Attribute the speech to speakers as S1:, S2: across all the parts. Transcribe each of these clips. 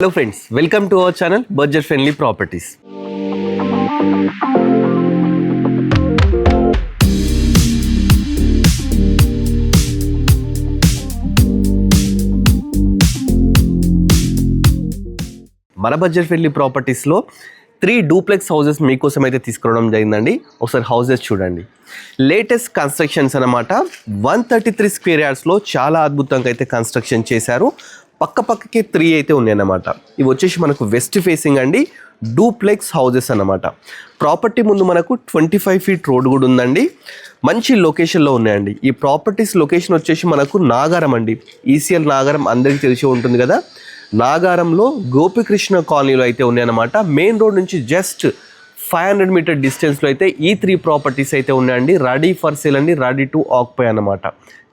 S1: Hello friends, welcome to our channel Budget Friendly Properties. మన budget friendly ప్రాపర్టీస్లో 3 duplex houses మీకోసం అయితే తీసుకురావడం జరిగిందండి. ఒకసారి హౌసెస్ చూడండి. లేటెస్ట్ కన్స్ట్రక్షన్స్ అన్నమాట. 133 స్క్వేర్ యార్డ్స్లో చాలా అద్భుతంగా అయితే కన్స్ట్రక్షన్ చేశారు. పక్కకి 3 అయితే ఉన్నాయన్నమాట. ఇవి వచ్చేసి మనకు వెస్ట్ ఫేసింగ్ అండి, డూప్లెక్స్ హౌసెస్ అన్నమాట. ప్రాపర్టీ ముందు మనకు 25 ఫీట్ రోడ్ కూడా ఉందండి. మంచి లొకేషన్లో ఉన్నాయండి. ఈ ప్రాపర్టీస్ లొకేషన్ వచ్చేసి మనకు నాగారం అండి. ఈసీఎల్ నాగారం అందరికీ తెలిసి ఉంటుంది కదా. నాగారంలో గోపికృష్ణ కాలనీలో అయితే ఉన్నాయన్నమాట. మెయిన్ రోడ్ నుంచి జస్ట్ 500 మీటర్ డిస్టెన్స్లో అయితే ఈ 3 ప్రాపర్టీస్ అయితే ఉన్నాయండి. రెడీ ఫర్ సేల్ అండి, రెడీ టు ఆక్యుపై అన్నమాట.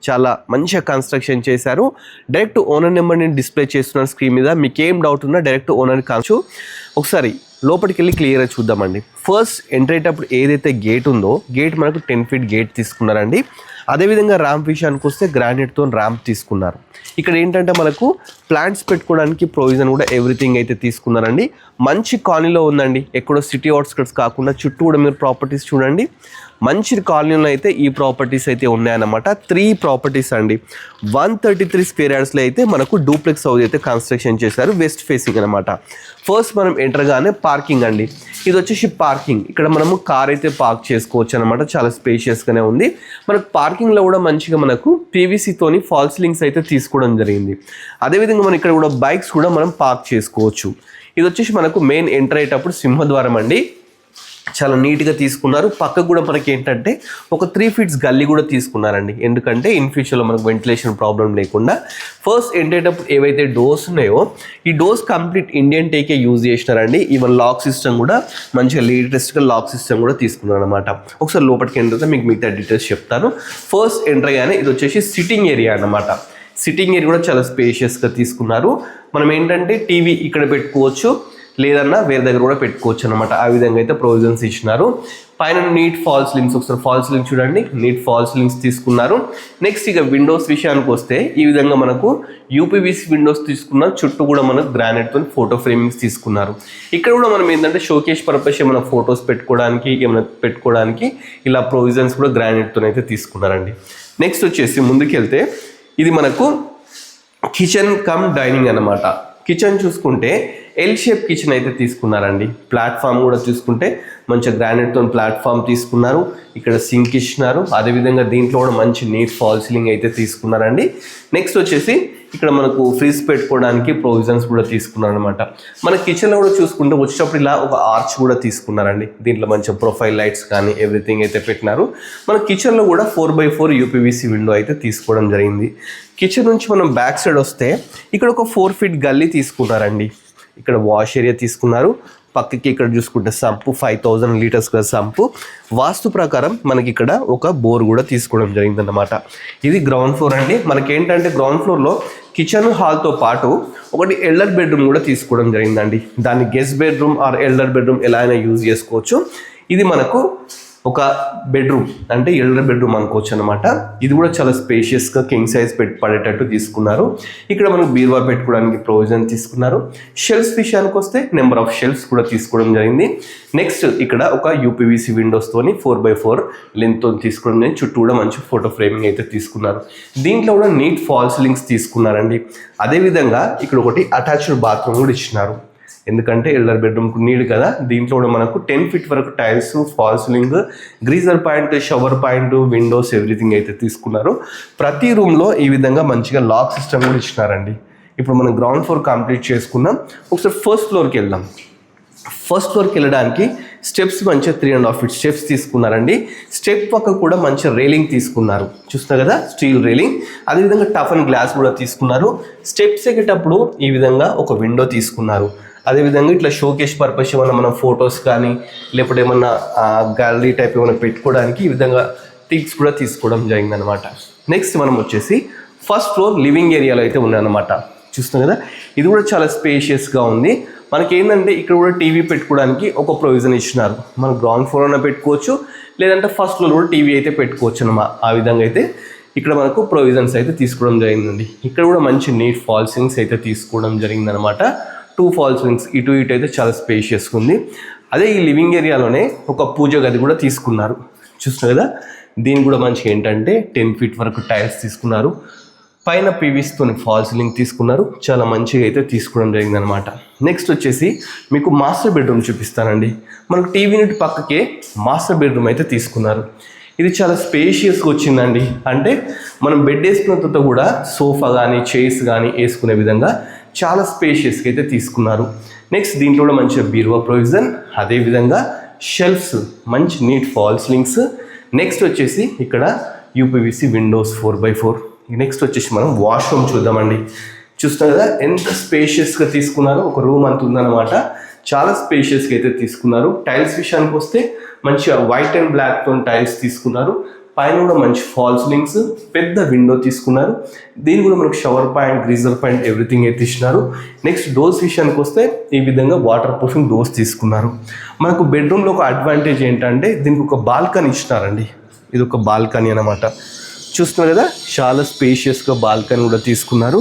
S1: చాలా మంచిగా కన్స్ట్రక్షన్ చేశారు. డైరెక్ట్ ఓనర్ నెంబర్ నేను డిస్ప్లే చేస్తున్నాను స్క్రీన్ మీద. మీకు ఏం డౌట్ ఉన్నా డైరెక్ట్ ఓనర్ని కావచ్చు. ఒకసారి లోపలికి వెళ్ళి క్లియర్గా చూద్దామండి. ఫస్ట్ ఎంటర్ అయ్యేటప్పుడు ఏదైతే గేట్ ఉందో గేట్ మనకు 10 ఫీట్ గేట్ తీసుకున్నారండి. అదేవిధంగా ర్యాంప్ విషయానికి వస్తే గ్రానైట్తో ర్యాంప్ తీసుకున్నారు. ఇక్కడ ఏంటంటే మనకు ప్లాంట్స్ పెట్టుకోవడానికి ప్రొవిజన్ కూడా ఎవ్రీథింగ్ అయితే తీసుకున్నారండి. మంచి కాలనీలో ఉందండి. ఎక్కడో సిటీ అవుట్స్కట్స్ కాకుండా చుట్టూ కూడా మీరు ప్రాపర్టీస్ చూడండి. మంచి కాలనీలో అయితే ఈ ప్రాపర్టీస్ అయితే ఉన్నాయన్నమాట. 3 ప్రాపర్టీస్ అండి. 133 స్క్వేర్ యార్డ్స్లో అయితే మనకు డూప్లెక్స్ హౌస్ అయితే కన్స్ట్రక్షన్ చేశారు. వెస్ట్ ఫేసింగ్ అనమాట. ఫస్ట్ మనం ఎంటర్గానే పార్కింగ్ అండి. ఇది వచ్చేసి పార్కింగ్. ఇక్కడ మనము కార్ అయితే పార్క్ చేసుకోవచ్చు అనమాట. చాలా స్పేషియస్గానే ఉంది. మనకు పార్కింగ్లో కూడా మంచిగా మనకు పీవీసీతోని ఫాల్ సీలింగ్స్ అయితే తీసుకోవడం జరిగింది. అదేవిధంగా మనం ఇక్కడ కూడా బైక్స్ కూడా మనం పార్క్ చేసుకోవచ్చు. ఇది వచ్చేసి మనకు మెయిన్ ఎంటర్ అయ్యేటప్పుడు సింహద్వారం అండి. చాలా నీట్గా తీసుకున్నారు. పక్కకు కూడా మనకి ఏంటంటే ఒక 3 ఫీట్స్ గల్లీ కూడా తీసుకున్నారండి. ఎందుకంటే ఇన్ ఫ్యూచర్లో మనకు వెంటిలేషన్ ప్రాబ్లం లేకుండా. ఫస్ట్ ఎంటేటప్పుడు ఏవైతే డోర్స్ ఉన్నాయో ఈ డోర్స్ కంప్లీట్ ఇండియన్ టేకే యూజ్ చేసినారండి. ఈవెన్ లాక్ సిస్టమ్ కూడా మంచిగా లేటెస్ట్గా లాక్ సిస్టమ్ కూడా తీసుకున్నారు అనమాట. ఒకసారి లోపలికి ఎంటర్ మీకు మిగతా డీటెయిల్స్ చెప్తాను. ఫస్ట్ ఎంటర్ అయ్యానే ఇది వచ్చేసి సిట్టింగ్ ఏరియా అన్నమాట. సిట్టింగ్ ఏరియా కూడా చాలా స్పేషియస్గా తీసుకున్నారు. మనం ఏంటంటే టీవీ ఇక్కడ పెట్టుకోవచ్చు, లేదన్నా వేరే దగ్గర కూడా పెట్టుకోవచ్చు అనమాట. ఆ విధంగా అయితే ప్రొవిజన్స్ ఇచ్చినారు. పైన నీట్ ఫాల్ సీలింగ్స్, ఒకసారి ఫాల్ సీలింగ్ చూడండి. నీట్ ఫాల్ సీలింగ్స్ తీసుకున్నారు. నెక్స్ట్ ఇక విండోస్ విషయానికి వస్తే ఈ విధంగా మనకు యూపీవీసీ విండోస్ తీసుకున్నారు. చుట్టూ కూడా మనకు గ్రానైట్తో ఫోటో ఫ్రేమింగ్స్ తీసుకున్నారు. ఇక్కడ కూడా మనం ఏంటంటే షోకేస్ పర్పస్ ఏమైనా ఫొటోస్ పెట్టుకోవడానికి ఏమైనా పెట్టుకోవడానికి ఇలా ప్రొవిజన్స్ కూడా గ్రానైట్తో అయితే తీసుకున్నారండి. నెక్స్ట్ వచ్చేసి ముందుకెళ్తే ఇది మనకు కిచెన్ కమ్ డైనింగ్ అన్నమాట. కిచెన్ చూసుకుంటే ఎల్ షేప్ కిచెన్ అయితే తీసుకున్నారండి. ప్లాట్ఫామ్ కూడా చూసుకుంటే మంచిగా గ్రానైట్తో ప్లాట్ఫామ్ తీసుకున్నారు. ఇక్కడ సింక్ ఇచ్చినారు. అదేవిధంగా దీంట్లో కూడా మంచి నీట్ ఫాల్ సీలింగ్ అయితే తీసుకున్నారండి. నెక్స్ట్ వచ్చేసి ఇక్కడ మనకు ఫ్రిడ్జ్ పెట్టుకోవడానికి ప్రొవిజన్స్ కూడా తీసుకున్నారు అనమాట. మన కిచెన్లో కూడా చూసుకుంటే వచ్చేటప్పుడు ఇలా ఒక ఆర్చ్ కూడా తీసుకున్నారండి. దీంట్లో మంచిగా ప్రొఫైల్ లైట్స్ కానీ ఎవ్రీథింగ్ అయితే పెట్టినారు. మన కిచెన్లో కూడా 4x4 యూపీవీసీ విండో అయితే తీసుకోవడం జరిగింది. కిచెన్ నుంచి మనం బ్యాక్ సైడ్ వస్తే ఇక్కడ ఒక 4 ఫీట్ గల్లీ తీసుకున్నారండి. ఇక్కడ వాష్ ఏరియా తీసుకున్నారు. పక్కకి ఇక్కడ చూసుకుంటే సంపు 5000 లీటర్స్ గల సంపు. వాస్తు ప్రకారం మనకి ఇక్కడ ఒక బోర్ కూడా తీసుకోవడం జరిగిందన్నమాట. ఇది గ్రౌండ్ ఫ్లోర్ అండి. మనకేంటంటే గ్రౌండ్ ఫ్లోర్లో కిచెన్ హాల్తో పాటు ఒకటి ఎల్డర్ బెడ్రూమ్ కూడా తీసుకోవడం జరిగిందండి. దాన్ని guest bedroom are elder bedroom ఎలా అయినా యూజ్ చేసుకోవచ్చు. ఇది మనకు ఒక బెడ్రూమ్ అంటే ఎల్డర్ బెడ్రూమ్ అనుకోవచ్చు అనమాట. ఇది కూడా చాలా స్పేషియస్గా కింగ్ సైజ్ పడేటట్టు తీసుకున్నారు. ఇక్కడ మనకు బీరువా పెట్టుకోవడానికి ప్రొవిజన్ తీసుకున్నారు. షెల్ఫ్స్ విషయానికి వస్తే నెంబర్ ఆఫ్ షెల్ఫ్స్ కూడా తీసుకోవడం జరిగింది. నెక్స్ట్ ఇక్కడ ఒక యూపీవీసీ విండోస్తోని 4x4 లెంత్తో తీసుకోవడం జరిగింది. చుట్టూ కూడా మంచి ఫోటో ఫ్రేమింగ్ అయితే తీసుకున్నారు. దీంట్లో కూడా నీట్ ఫాల్ సీలింగ్స్ తీసుకున్నారండి. అదేవిధంగా ఇక్కడ ఒకటి అటాచ్డ్ బాత్రూమ్ కూడా ఇచ్చినారు. ఎందుకంటే ఎల్డర్ బెడ్రూమ్కు నీడ్ కదా. దీంట్లో కూడా మనకు 10 ఫీట్ వరకు tiles, fall ceiling, greaser point, shower point, Windows everything అయితే తీసుకున్నారు. ప్రతి రూమ్లో ఈ విధంగా మంచిగా లాక్ సిస్టమ్ కూడా ఇచ్చినారండి. ఇప్పుడు మనం గ్రౌండ్ ఫ్లోర్ కంప్లీట్ చేసుకున్నాం. ఒకసారి ఫస్ట్ ఫ్లోర్కి వెళ్దాం. ఫస్ట్ ఫ్లోర్కి వెళ్ళడానికి స్టెప్స్ మంచిగా 3.5 ఫీట్ స్టెప్స్ తీసుకున్నారండి. స్టెప్ పక్క కూడా మంచి రేలింగ్ తీసుకున్నారు. చూస్తున్నారు కదా, స్టీల్ రేలింగ్. అదేవిధంగా టఫ్ అండ్ గ్లాస్ కూడా తీసుకున్నారు. స్టెప్స్ ఎక్కేటప్పుడు ఈ విధంగా ఒక విండో తీసుకున్నారు. అదేవిధంగా ఇట్లా షోకేస్ పర్పస్ ఏమన్నా మనం ఫొటోస్ కానీ లేకపోతే ఏమన్నా గ్యాలరీ టైప్ ఏమైనా పెట్టుకోవడానికి ఈ విధంగా థింగ్స్ కూడా తీసుకోవడం జరిగిందనమాట. నెక్స్ట్ మనం వచ్చేసి ఫస్ట్ ఫ్లోర్ లివింగ్ ఏరియాలో అయితే ఉన్నాయన్నమాట. చూస్తున్నాం కదా, ఇది కూడా చాలా స్పేషియస్గా ఉంది. మనకి ఏంటంటే ఇక్కడ కూడా టీవీ పెట్టుకోవడానికి ఒక ప్రొవిజన్ ఇచ్చినారు. మనం గ్రౌండ్ ఫ్లోర్లో పెట్టుకోవచ్చు, లేదంటే ఫస్ట్ ఫ్లోర్ కూడా టీవీ అయితే పెట్టుకోవచ్చు అన్నమాట. ఆ విధంగా అయితే ఇక్కడ మనకు ప్రొవిజన్స్ అయితే తీసుకోవడం జరిగిందండి. ఇక్కడ కూడా మంచి నీట్ ఫాల్ సీలింగ్స్ అయితే తీసుకోవడం జరిగిందనమాట. 2 ఫాల్ సీలింగ్స్ ఇటు అయితే చాలా స్పేషియస్గా ఉంది. అదే ఈ లివింగ్ ఏరియాలోనే ఒక పూజ గది కూడా తీసుకున్నారు. చూస్తున్నారు కదా, దీని కూడా మంచిగా ఏంటంటే 10 ఫీట్ వరకు టైల్స్ తీసుకున్నారు. పైన పీవీస్తో ఫాల్ సీలింగ్ తీసుకున్నారు. చాలా మంచిగా అయితే తీసుకోవడం జరిగిందనమాట. నెక్స్ట్ వచ్చేసి మీకు మాస్టర్ బెడ్రూమ్ చూపిస్తానండి. మనకు టీవీ యూనిట్ పక్కకే మాస్టర్ బెడ్రూమ్ అయితే తీసుకున్నారు. ఇది చాలా స్పేషియస్గా వచ్చిందండి. అంటే మనం బెడ్ వేసుకున్న తర్వాత కూడా సోఫా కానీ చైర్స్ కానీ వేసుకునే విధంగా చాలా స్పేషియస్గా అయితే తీసుకున్నారు. నెక్స్ట్ దీంట్లో కూడా మంచిగా బీరువా ప్రొవిజన్, అదేవిధంగా షెల్ఫ్స్, మంచి నీట్ ఫాల్ సీలింగ్స్. నెక్స్ట్ వచ్చేసి ఇక్కడ యూపీవీసీ విండోస్ 4x4. నెక్స్ట్ వచ్చేసి మనం వాష్రూమ్ చూద్దామండి. చూస్తున్నారు కదా ఎంత స్పేషియస్గా తీసుకున్నారు. ఒక రూమ్ అంత ఉందన్నమాట. చాలా స్పేషియస్గా అయితే తీసుకున్నారు. టైల్స్ విషయానికి వస్తే మంచిగా వైట్ అండ్ బ్లాక్తో టైల్స్ తీసుకున్నారు. పైన కూడా మంచి ఫాల్ సీలింగ్స్, పెద్ద విండో తీసుకున్నారు. దీని కూడా మనకు shower point, greaser point everything అయితే ఇచ్చినారు. నెక్స్ట్ డోర్స్ విషయానికి వస్తే ఈ విధంగా వాటర్ ప్రూఫింగ్ డోర్స్ తీసుకున్నారు. మనకు బెడ్రూమ్లో ఒక అడ్వాంటేజ్ ఏంటంటే దీనికి ఒక బాల్కనీ ఇచ్చినారండి. ఇది ఒక బాల్కనీ అన్నమాట. చూస్తున్నారు కదా, చాలా స్పేషియస్గా బాల్కనీ కూడా తీసుకున్నారు.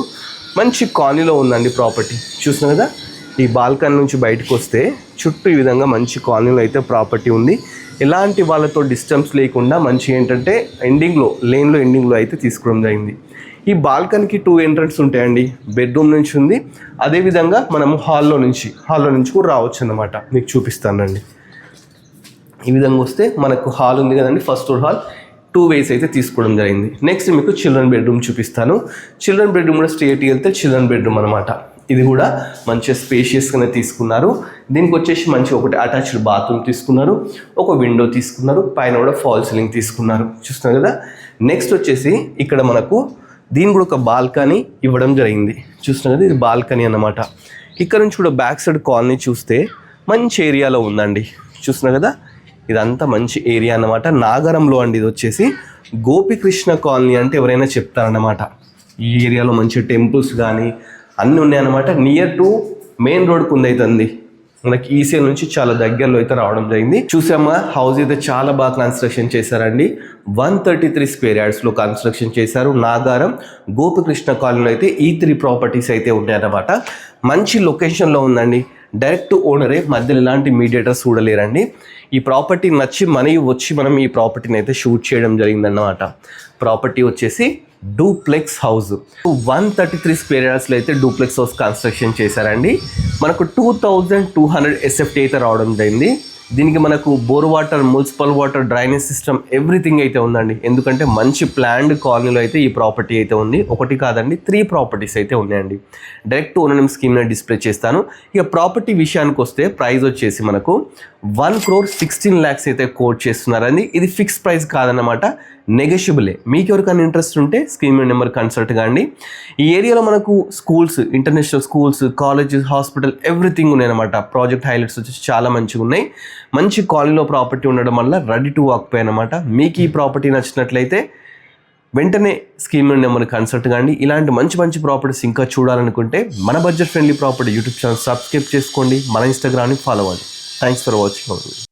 S1: మంచి కాలనీలో ఉందండి ప్రాపర్టీ. చూస్తున్నారు కదా, ఈ బాల్కనీ నుంచి బయటకు వస్తే చుట్టూ ఈ విధంగా మంచి కాలనీలో అయితే ప్రాపర్టీ ఉంది. ఎలాంటి వాళ్ళతో డిస్టర్బెన్స్ లేకుండా మంచి ఏంటంటే లేన్లో ఎండింగ్లో అయితే తీసుకోవడం జరిగింది. ఈ బాల్కనీకి 2 ఎంట్రన్స్ ఉంటాయండి. బెడ్రూమ్ నుంచి ఉంది, అదేవిధంగా మనము హాల్లో నుంచి కూడా రావచ్చు అన్నమాట. మీకు చూపిస్తానండి. ఈ విధంగా వస్తే మనకు హాల్ ఉంది కదండి, ఫస్ట్ ఫ్లోర్ హాల్ 2 వేస్ అయితే తీసుకోవడం జరిగింది. నెక్స్ట్ మీకు చిల్డ్రన్ బెడ్రూమ్ చూపిస్తాను. చిల్డ్రన్ బెడ్రూమ్ కూడా స్ట్రేట్ వెళ్తే చిల్డ్రన్ బెడ్రూమ్ అనమాట. ఇది కూడా మంచిగా స్పేషియస్గానే తీసుకున్నారు. దీనికి వచ్చేసి మంచి ఒకటి అటాచ్డ్ బాత్రూమ్ తీసుకున్నారు, ఒక విండో తీసుకున్నారు, పైన కూడా ఫాల్ సీలింగ్ తీసుకున్నారు. చూస్తున్నారు కదా. నెక్స్ట్ వచ్చేసి ఇక్కడ మనకు దీని కూడా ఒక బాల్కనీ ఇవ్వడం జరిగింది. చూస్తున్నారు కదా, ఇది బాల్కనీ అన్నమాట. ఇక్కడ నుంచి కూడా బ్యాక్ సైడ్ కాలనీ చూస్తే మంచి ఏరియాలో ఉందండి. చూస్తున్నారు కదా, ఇదంతా మంచి ఏరియా అన్నమాట. నాగరంలో అండి. ఇది వచ్చేసి గోపికృష్ణ కాలనీ అంటే ఎవరైనా చెప్తారన్నమాట. ఈ ఏరియాలో మంచి టెంపుల్స్ కానీ అన్నీ ఉన్నాయన్నమాట. నియర్ టు మెయిన్ రోడ్కు ఉందైతుంది. మనకి ఈసీఎల్ నుంచి చాలా దగ్గరలో అయితే రావడం జరిగింది. చూసామా, హౌస్ అయితే చాలా బాగా కన్స్ట్రక్షన్ చేశారండి. 133 స్క్వేర్ యార్డ్స్లో కన్స్ట్రక్షన్ చేశారు. నాగారం గోపికృష్ణ కాలనీలో అయితే ఈ 3 ప్రాపర్టీస్ అయితే ఉన్నాయన్నమాట. మంచి లొకేషన్లో ఉందండి. డైరెక్ట్ ఓనరే, మధ్యలో ఎలాంటి మీడియేటర్స్ చూడలేరండి. ఈ ప్రాపర్టీ నచ్చి మనం ఈ ప్రాపర్టీని అయితే షూట్ చేయడం జరిగిందన్నమాట. ప్రాపర్టీ వచ్చేసి డూప్లెక్స్ హౌస్. 133 స్క్వేర్ యార్డ్స్లో అయితే డూప్లెక్స్ హౌస్ కన్స్ట్రక్షన్ చేశారండి. మనకు 2200 SFT అయితే రావడం జరిగింది. దీనికి మనకు bore water, municipal water, drainage system everything అయితే ఉందండి. ఎందుకంటే మంచి ప్లాన్డ్ కాలనీలో అయితే ఈ ప్రాపర్టీ అయితే ఉంది. ఒకటి కాదండి, 3 ప్రాపర్టీస్ అయితే ఉన్నాయండి. డైరెక్ట్ ఓనర్ స్కీమ్ డిస్ప్లే చేస్తాను. ఇక ప్రాపర్టీ విషయానికి వస్తే ప్రైస్ వచ్చేసి మనకు 1,16,00,000 అయితే కోట్ చేస్తున్నారండి. ఇది ఫిక్స్ ప్రైస్ కాదన్నమాట, నెగోషియబులే. మీకు ఎవరికైనా ఇంట్రెస్ట్ ఉంటే స్క్రీన్ నెంబర్ కన్సల్ట్ కాండి. ఈ ఏరియాలో మనకు schools, international schools, colleges, hospital everything ఉన్నాయన్నమాట. ప్రాజెక్ట్ హైలైట్స్ వచ్చేసి చాలా మంచిగా ఉన్నాయి. మంచి కాలనీలో ప్రాపర్టీ ఉండడం వల్ల రెడీ టు వాక్ అనమాట. మీకు ఈ ప్రాపర్టీ నచ్చినట్లయితే వెంటనే స్కీమ్ నెంబర్ కన్సల్ట్ కాండి. ఇలాంటి మంచి ప్రాపర్టీస్ ఇంకా చూడాలనుకుంటే మన budget friendly property YouTube channel subscribe చేసుకోండి. మన ఇన్స్టాగ్రామ్ని ఫాలో అవ్వండి. Thanks for watching.